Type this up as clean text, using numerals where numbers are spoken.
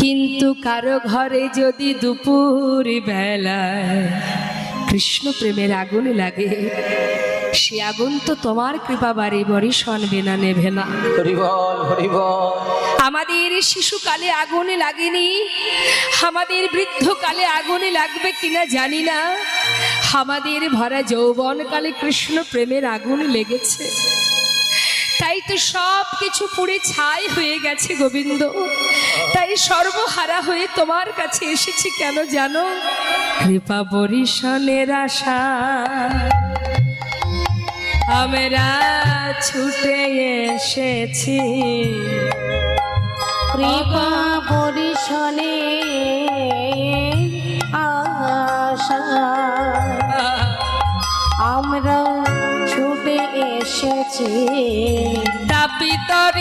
কিন্তু কারো ঘরে যদি দুপুর বেলায় কৃষ্ণ প্রেমের আগুন লাগে, সে আগুন তো তোমার কৃপা বাড়ি বাড়ি শোনবে না, নেবে না। হরি বল, হরি বল। আমাদের শিশুকালে আগুনে লাগেনি, আমাদের বৃদ্ধকালে আগুনে লাগবে কিনা জানি না, আমাদের ভরা যৌবনকালে কৃষ্ণ প্রেমের আগুন লেগেছে। তাই তো সব কিছু পুড়ে ছাই হয়ে গেছে গোবিন্দ। তাই সর্বহারা হয়ে তোমার কাছে এসেছি, কেন জানো? কৃপা বরিশনের আশা আমরা ছুটে এসেছি, কৃপা বরিশনে আশা আমরা ছুটে এসেছি। তাপিতর